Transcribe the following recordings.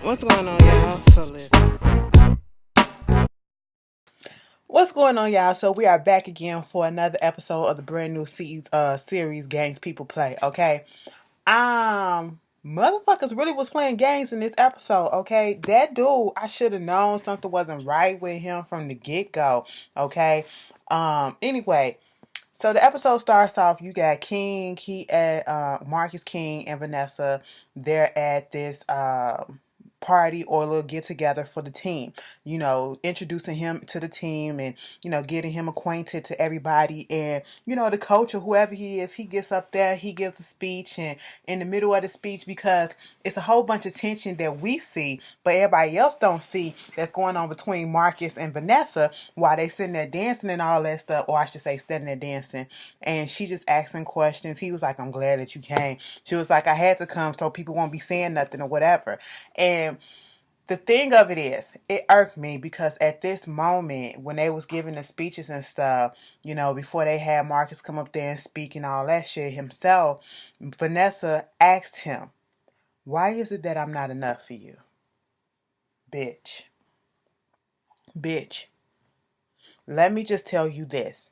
What's going on, y'all? So listen. What's going on, y'all? So we are back again for another episode of the brand new series Games People Play. Okay, motherfuckers really was playing games in this episode. Okay, that dude, I should have known something wasn't right with him from the get go. Okay, anyway. So the episode starts off. You got King. He at Marcus King and Vanessa. They're at this party or a little get together for the team. You know, introducing him to the team and getting him acquainted to everybody. And the coach or whoever he is, he gets up there. He gives a speech, and in the middle of the speech, because it's a whole bunch of tension that we see, but everybody else don't see that's going on between Marcus and Vanessa while they sitting there dancing and all that stuff, or I should say standing there dancing, and she just asking questions. He was like, I'm glad that you came. She was like, I had to come so people won't be saying nothing or whatever. And the thing of it is, it irked me because at this moment, when they was giving the speeches and stuff, before they had Marcus come up there and speak and all that shit himself, Vanessa asked him, why is it that I'm not enough for you? Bitch. Bitch. Let me just tell you this.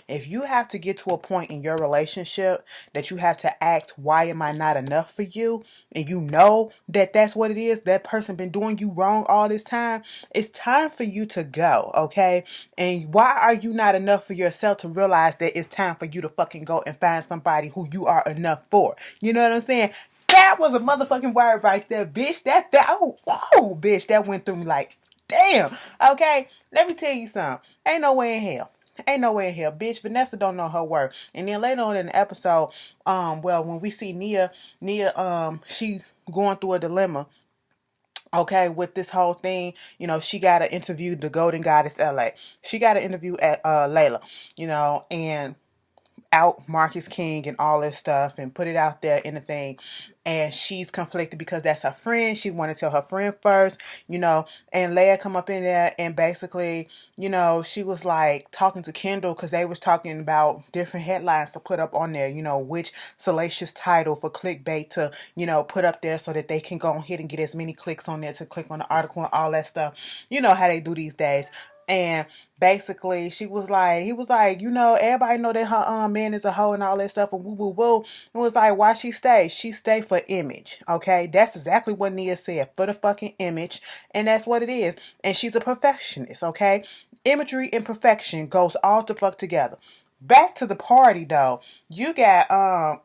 If you have to get to a point in your relationship that you have to ask, why am I not enough for you? And you know that that's what it is. That person been doing you wrong all this time. It's time for you to go, okay? And why are you not enough for yourself to realize that it's time for you to fucking go and find somebody who you are enough for? You know what I'm saying? That was a motherfucking word right there, bitch. Oh, whoa, bitch. That went through me like, damn. Okay, let me tell you something. Ain't no way in hell. Ain't no way in hell, bitch. Vanessa don't know her worth. And then later on in the episode, when we see Nia, she going through a dilemma. Okay, with this whole thing, she got to interview the Golden Goddess LA. She got to interview at Layla, and out Marcus King and all this stuff and put it out there in the thing. And she's conflicted because that's her friend. She wanted to tell her friend first, and Leia come up in there and basically, she was like talking to Kendall because they was talking about different headlines to put up on there, which salacious title for clickbait to, put up there so that they can go ahead and get as many clicks on there to click on the article and all that stuff. You know how they do these days. And basically, he was like, everybody know that her man is a hoe and all that stuff and woo woo woo. It was like, why she stay? She stay for image, okay? That's exactly what Nia said, for the fucking image, and that's what it is. And she's a perfectionist, okay? Imagery and perfection goes all the fuck together. Back to the party though. You got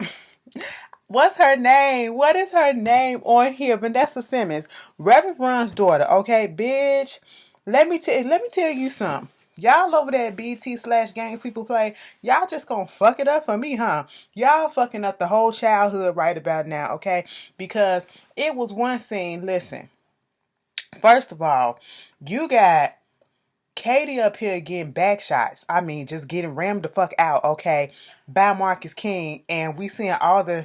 what's her name? What is her name on here? Vanessa Simmons, Reverend Run's daughter. Okay, bitch. Let me tell you something. Y'all over there at BT/Games People Play, y'all just gonna fuck it up for me, huh? Y'all fucking up the whole childhood right about now, okay? Because it was one scene. Listen, first of all, you got Katie up here getting back shots. I mean, just getting rammed the fuck out, okay, by Marcus King, and we seeing all the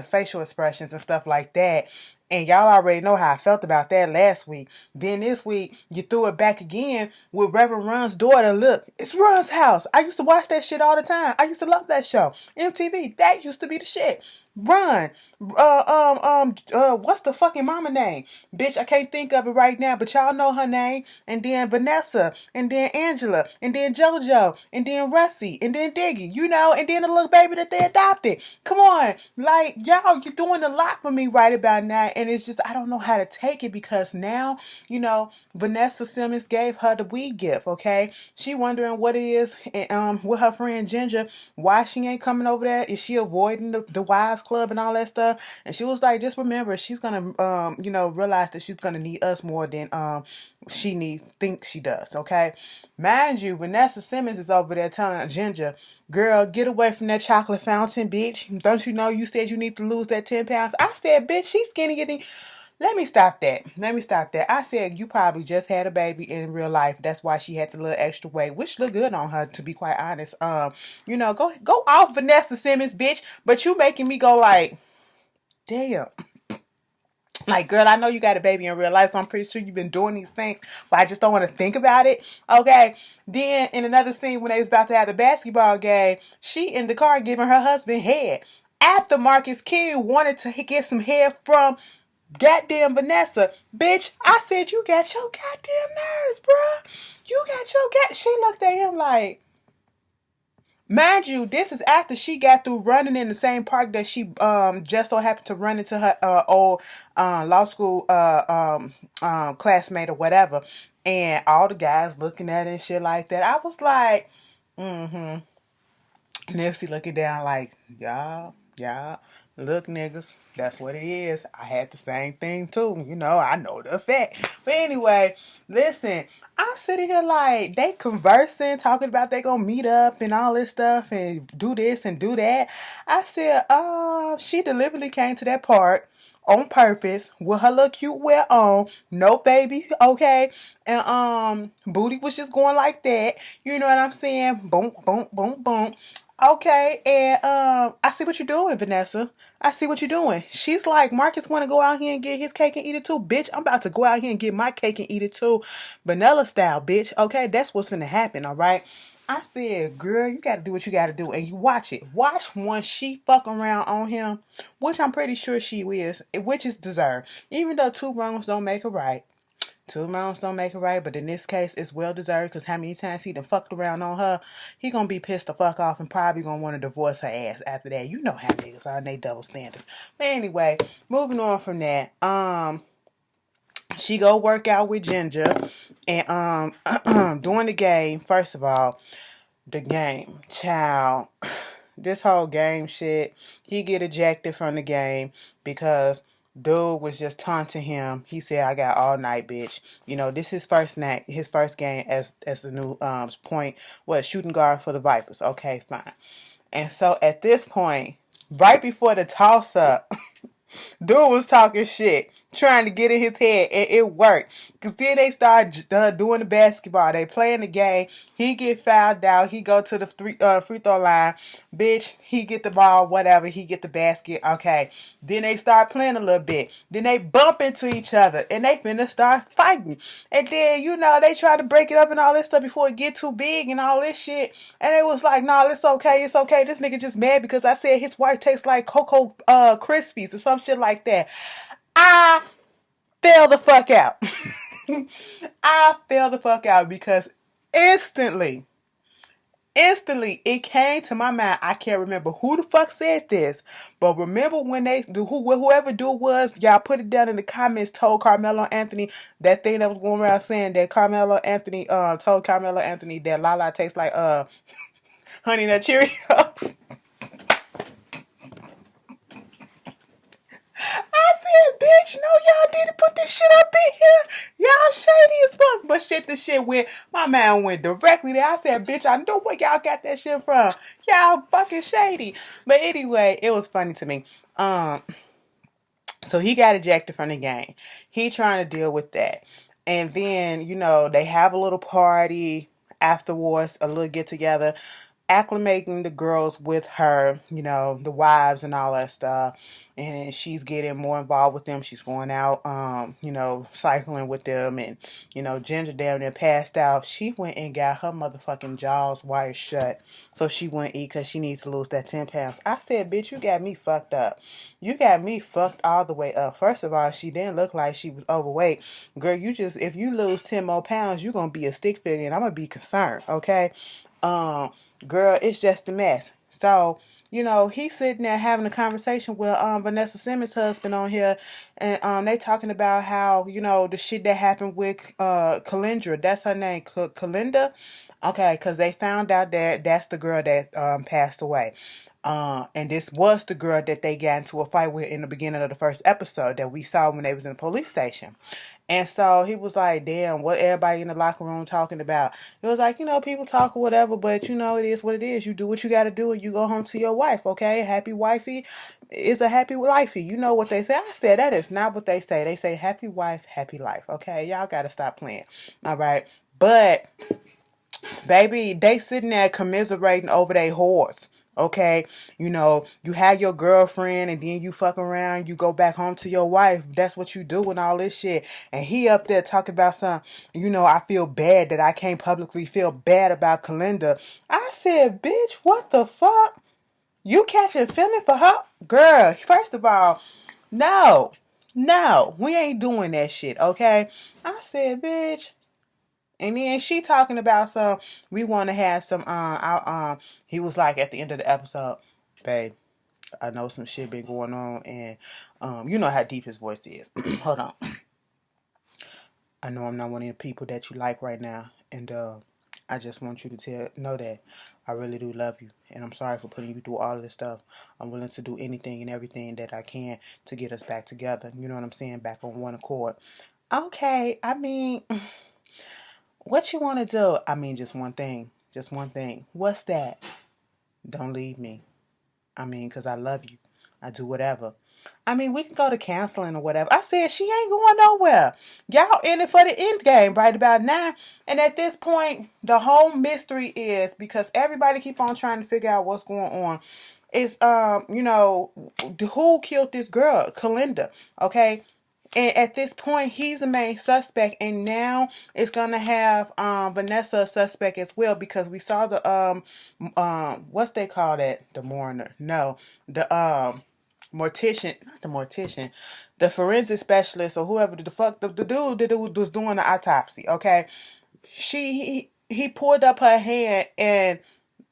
facial expressions and stuff like that. And y'all already know how I felt about that last week. Then this week, you threw it back again with Reverend Run's daughter. Look, it's Run's house. I used to watch that shit all the time. I used to love that show. MTV, that used to be the shit. Run. What's the fucking mama name? Bitch, I can't think of it right now, but y'all know her name. And then Vanessa, and then Angela, and then JoJo, and then Russie, and then Diggy, and then the little baby that they adopted. Come on. Like, y'all, you're doing a lot for me right about now. And it's just, I don't know how to take it because now, Vanessa Simmons gave her the weed gift, okay? She wondering what it is, with her friend Ginger, why she ain't coming over there. Is she avoiding the wives club and all that stuff? And she was like, just remember, she's gonna realize that she's gonna need us more than thinks she does, okay? Mind you, Vanessa Simmons is over there telling Ginger, girl, get away from that chocolate fountain, bitch. Don't you know you said you need to lose that 10 pounds? I said, bitch, she's skinny getting. Let me stop that. I said you probably just had a baby in real life. That's why she had the little extra weight, which looked good on her, to be quite honest. Go off Vanessa Simmons, bitch. But you making me go like, damn. Like, girl, I know you got a baby in real life, so I'm pretty sure you've been doing these things, but I just don't want to think about it. Okay. Then in another scene when they was about to have the basketball game, she in the car giving her husband head. After Marcus King wanted to get some head from goddamn Vanessa, bitch, I said you got your goddamn nerves, bruh. You got your She looked at him like, mind you, this is after she got through running in the same park that she just so happened to run into her old law school classmate or whatever, and all the guys looking at it and shit like that. I was like, mm-hmm. Nipsey looking down like, y'all, look, niggas, that's what it is. I had the same thing too. I know the effect. But anyway, listen, I'm sitting here like, they conversing, talking about they gonna meet up and all this stuff and do this and do that. I said, she deliberately came to that part on purpose with her little cute wear on, no baby, okay, and booty was just going like that. You know what I'm saying? Boom, boom, boom, boom. Okay, and I see what you're doing, Vanessa. I see what you're doing. She's like, Marcus want to go out here and get his cake and eat it too. Bitch, I'm about to go out here and get my cake and eat it too. Vanilla style, bitch. Okay, that's what's gonna happen, all right? I said, girl, you got to do what you got to do. And you watch it. Watch when she fuck around on him, which I'm pretty sure she is, which is deserved. Even though two wrongs don't make a right. Two wrongs don't make a right, but in this case, it's well deserved because how many times he done fucked around on her, he gonna be pissed the fuck off and probably gonna want to divorce her ass after that. You know how niggas are, and they double standards. But anyway, moving on from that, she go work out with Ginger, and during the game, first of all, the game, child, this whole game shit, he get ejected from the game because dude was just taunting him. He said, I got all night, bitch. This is his first night, his first game as the new point, shooting guard for the Vipers. Okay, fine. And so at this point, right before the toss up, dude was talking shit, trying to get in his head, and it worked. Because then they start doing the basketball. They playing the game. He get fouled out. He go to the free throw line. Bitch, he get the ball, whatever. He get the basket. Okay. Then they start playing a little bit. Then they bump into each other, and they finna start fighting. And then, they try to break it up and all this stuff before it get too big and all this shit. And it was like, nah, it's okay. It's okay. This nigga just mad because I said his wife tastes like Cocoa Krispies or some shit like that. I fell the fuck out. I fell the fuck out because instantly it came to my mind. I can't remember who the fuck said this, but remember when whoever dude was, y'all put it down in the comments, told Carmelo Anthony that thing that was going around saying that Carmelo Anthony told Carmelo Anthony that Lala tastes like Honey Nut Cheerios. I said, bitch, no, y'all didn't put this shit up in here. Y'all shady as fuck. But the shit went, my man went directly there. I said, bitch, I know where y'all got that shit from. Y'all fucking shady. But anyway, it was funny to me. So he got ejected from the game. He trying to deal with that. And then, they have a little party afterwards, a little get together, acclimating the girls with her, the wives and all that stuff. And she's getting more involved with them. She's going out, cycling with them. And, Ginger down there passed out. She went and got her motherfucking jaws wired shut so she wouldn't eat because she needs to lose that 10 pounds. I said, bitch, you got me fucked up. You got me fucked all the way up. First of all, she didn't look like she was overweight. Girl, if you lose 10 more pounds, you're going to be a stick figure and I'm going to be concerned, okay? Girl, it's just a mess. So, he's sitting there having a conversation with Vanessa Simmons' husband on here, and they talking about how, the shit that happened with Kalindra. That's her name, Kalinda? Okay, because they found out that that's the girl that passed away. And this was the girl that they got into a fight with in the beginning of the first episode that we saw when they was in the police station. And so he was like, damn, what everybody in the locker room talking about? It was like, people talk or whatever, but it is what it is. You do what you got to do and you go home to your wife, okay? Happy wifey is a happy wifey. You know what they say? I said, that is not what they say. They say happy wife, happy life, okay? Y'all got to stop playing, all right? But, baby, they sitting there commiserating over their whores. Okay, you have your girlfriend and then you fuck around, you go back home to your wife. That's what you do and all this shit. And he up there talking about I feel bad that I can't publicly feel bad about Kalinda. I said, bitch, what the fuck? You catching feeling for her? Girl, first of all, no. No, we ain't doing that shit, okay? I said, bitch. And then she talking about some, we want to have some, he was like at the end of the episode, babe, I know some shit been going on, and, you know how deep his voice is. Hold on. I know I'm not one of the people that you like right now, and, I just want you to know that I really do love you, and I'm sorry for putting you through all of this stuff. I'm willing to do anything and everything that I can to get us back together. You know what I'm saying? Back on one accord. Okay, I mean, what you want to do? I mean, just one thing. Just one thing. What's that? Don't leave me. I mean, because I love you. I do whatever. I mean, we can go to counseling or whatever. I said she ain't going nowhere. Y'all in it for the end game right about now. And at this point, the whole mystery is, because everybody keep on trying to figure out what's going on. It's you know, who killed this girl, Kalinda, okay? And at this point, he's the main suspect, and now it's gonna have Vanessa a suspect as well, because we saw the what's they call that? The mourner. No, the mortician, not the mortician, the forensic specialist, or whoever the fuck the dude that was doing the autopsy. Okay, he pulled up her hand and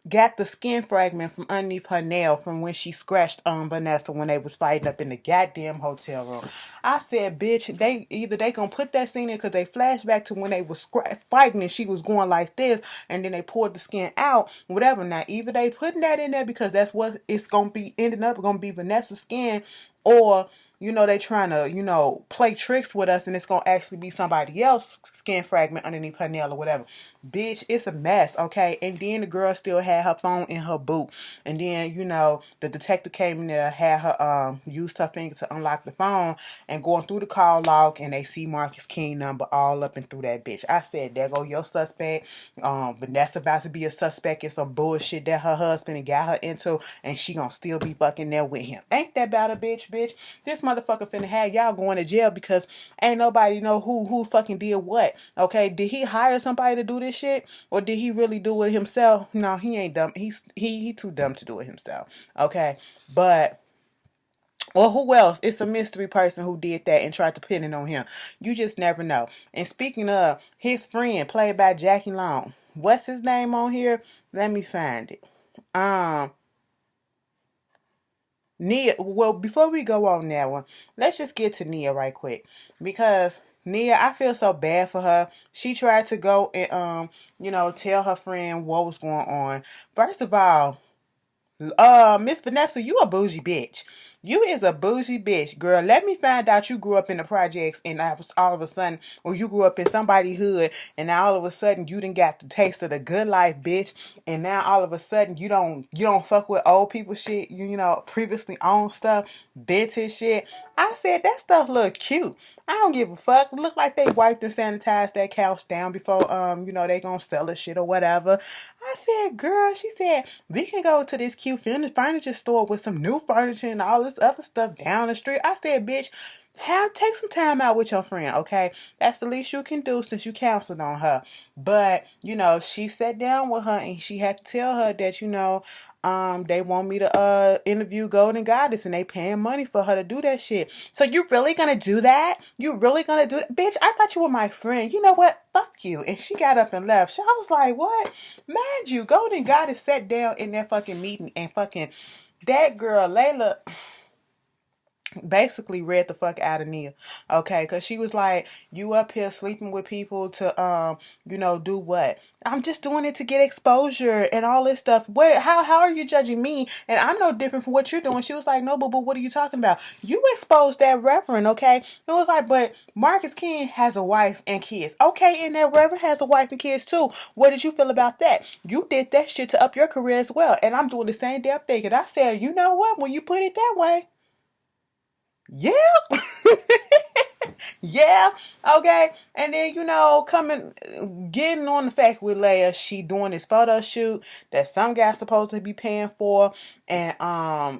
got the skin fragment from underneath her nail from when she scratched Vanessa when they was fighting up in the goddamn hotel room. I said, bitch, they gonna put that scene in because they flash back to when they was fighting and she was going like this, and then they pulled the skin out, whatever. Now, either they putting that in there because that's what it's gonna be, ending up gonna be Vanessa's skin, or you know, they trying to, you know, play tricks with us and it's going to actually be somebody else's skin fragment underneath her nail or whatever. Bitch, it's a mess, okay? And then the girl still had her phone in her boot. And then, you know, the detective came in there, had her, used her finger to unlock the phone and going through the call log, and they see Marcus King number all up and through that bitch. I said, there go your suspect. Vanessa about to be a suspect in some bullshit that her husband got her into, and she gonna still be fucking there with him. Ain't that about a bitch? This motherfucker finna have y'all going to jail because ain't nobody know who fucking did what. Okay, did he hire somebody to do this shit, or did he really do it himself? No, he ain't dumb. He too dumb to do it himself. Okay, but or who else? It's a mystery person who did that and tried to pin it on him. You just never know. And speaking of, his friend, played by Jackie Long. What's his name on here? Let me find it. Nia, well, before we go on that one, let's just get to Nia right quick. Because Nia, I feel so bad for her. She tried to go and you know, tell her friend what was going on. First of all, Miss Vanessa, you a bougie bitch. You is a bougie bitch, girl. Let me find out you grew up in the projects and all of a sudden, or you grew up in somebody's hood, and now all of a sudden you done got the taste of the good life, bitch. And now all of a sudden you don't fuck with old people shit. You know, previously owned stuff, vintage shit. I said that stuff look cute. I don't give a fuck. Look like they wiped and sanitized that couch down before you know, they gonna sell the shit or whatever. I said, girl, she said, we can go to this cute furniture store with some new furniture and all this other stuff down the street. I said, bitch, take some time out with your friend, okay? That's the least you can do since you counseled on her. But, you know, she sat down with her and she had to tell her that, you know, they want me to interview Golden Goddess and they paying money for her to do that shit. So you really gonna do that? You really gonna do that? Bitch, I thought you were my friend. You know what? Fuck you. And she got up and left. So I was like, what? Mind you, Golden Goddess sat down in that fucking meeting and fucking that girl, Layla, basically read the fuck out of Nia, okay? Because she was like, you up here sleeping with people to you know, do what? I'm just doing it to get exposure and all this stuff. What? How are you judging me? And I'm no different from what you're doing. She was like, no, but what are you talking about? You exposed that reverend, okay? It was like, but Marcus King has a wife and kids, okay? And that reverend has a wife and kids too. What did you feel about that? You did that shit to up your career as well, and I'm doing the same damn thing. And I said, you know what? When you put it that way, yeah. Yeah, okay. And then, you know, getting on the fact with Leia, she doing this photo shoot that some guy's supposed to be paying for. And,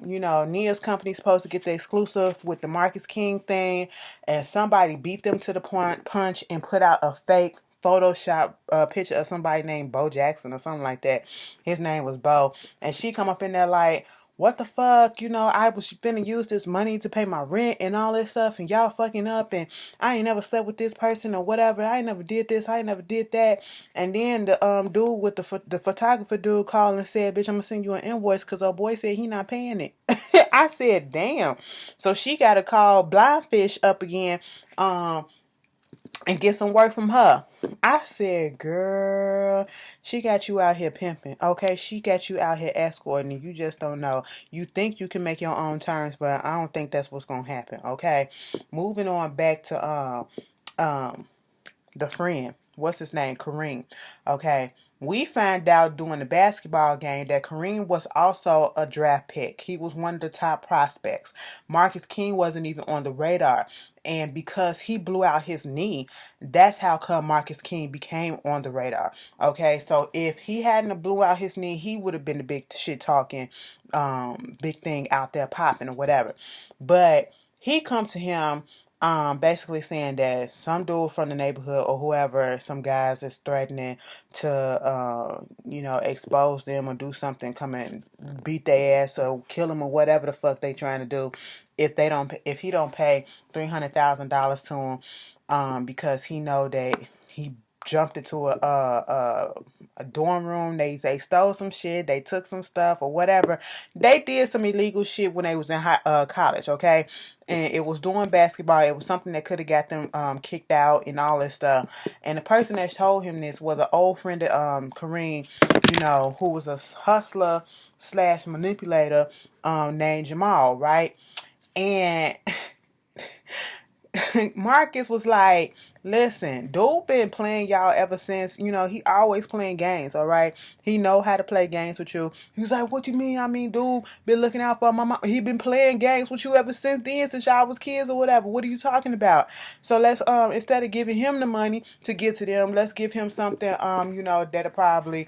you know, Nia's company's supposed to get the exclusive with the Marcus King thing. And somebody beat them to the punch and put out a fake Photoshop picture of somebody named Bo Jackson or something like that. His name was Bo. And she come up in there like, what the fuck, I was finna use this money to pay my rent and all this stuff, and y'all fucking up, and I ain't never slept with this person or whatever. I ain't never did this. I ain't never did that. And then the dude with the photographer dude called and said, bitch, I'm gonna send you an invoice because our boy said he not paying it. I said, damn. So she got to call Blindfish up again, and get some work from her. I said, girl, she got you out here pimping, okay? She got you out here escorting, and you just don't know. You think you can make your own terms, but I don't think that's what's gonna happen, okay? Moving on back to um the friend. What's his name? Kareem. Okay. We find out during the basketball game that Kareem was also a draft pick. He was one of the top prospects. Marcus King wasn't even on the radar. And because he blew out his knee, that's how come Marcus King became on the radar. Okay, so if he hadn't blew out his knee, he would have been the big shit talking, big thing out there popping or whatever. But he come to him basically saying that some dude from the neighborhood or whoever, some guys is threatening to expose them or do something, come and beat their ass or kill them or whatever the fuck they trying to do if he don't pay $300,000 to him, because he know that he jumped into a dorm room. They stole some shit. They took some stuff or whatever. They did some illegal shit when they was in college, okay? And it was during basketball. It was something that could have got them kicked out and all this stuff. And the person that told him this was an old friend of Kareem, who was a hustler / manipulator named Jamal, right? And Marcus was like, listen, dude been playing y'all ever since, he always playing games, all right? He know how to play games with you. He was like, what you mean? I mean, dude been looking out for my mom. He been playing games with you ever since then, since y'all was kids or whatever. What are you talking about? So let's, instead of giving him the money to get to them, let's give him something, that'll probably,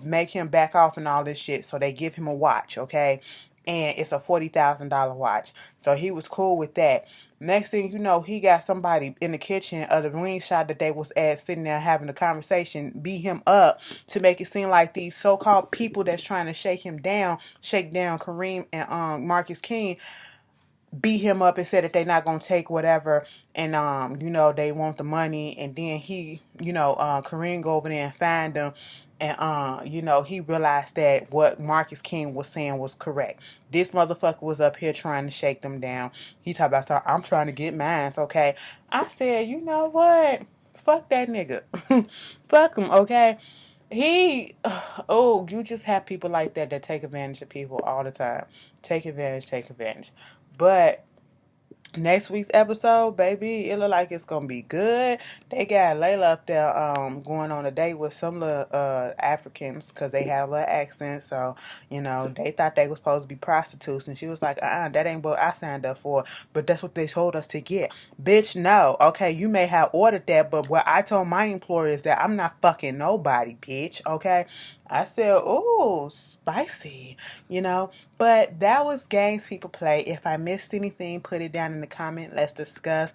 make him back off and all this shit. So they give him a watch, okay? And it's a $40,000 watch. So he was cool with that. Next thing you know, he got somebody in the kitchen of the wing shop that they was at sitting there having a conversation, beat him up to make it seem like these so-called people that's trying to shake down Kareem and Marcus King, beat him up and said that they're not gonna take whatever, and they want the money. And then he, Kareem go over there and find them, and he realized that what Marcus King was saying was correct. This motherfucker was up here trying to shake them down. He talked about, so I'm trying to get mine, okay? I said, you know what? Fuck that nigga. Fuck him, okay? You just have people like that take advantage of people all the time. Take advantage. But next week's episode, baby, it look like it's gonna be good. They got Layla up there going on a date with some little Africans because they have a little accent. So, they thought they were supposed to be prostitutes, and she was like, that ain't what I signed up for, but that's what they told us to get. Bitch, no. Okay, you may have ordered that, but what I told my employer is that I'm not fucking nobody, bitch, okay? I said, ooh, spicy, But that was games people play. If I missed anything, put it down in the comment. Let's discuss.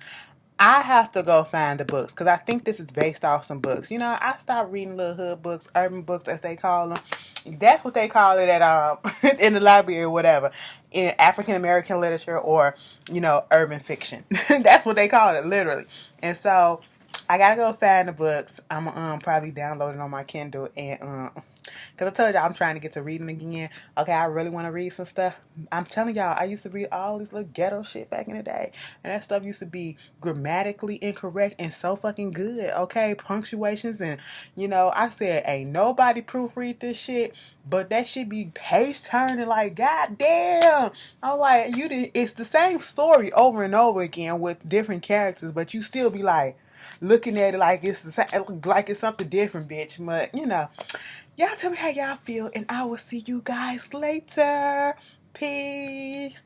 I have to go find the books because I think this is based off some books. I stopped reading little hood books, urban books as they call them. That's what they call it at in the library or whatever, in African American literature or urban fiction. That's what they call it, literally. And so I gotta go find the books. I'm probably download it on my Kindle and because I told y'all I'm trying to get to reading again. Okay, I really want to read some stuff. I'm telling y'all, I used to read all this little ghetto shit back in the day. And that stuff used to be grammatically incorrect and so fucking good. Okay, punctuations and, I said, ain't nobody proofread this shit. But that shit be page turning like, goddamn. I'm like, it's the same story over and over again with different characters. But you still be like, looking at it like it's something different, bitch. But, y'all tell me how y'all feel, and I will see you guys later. Peace.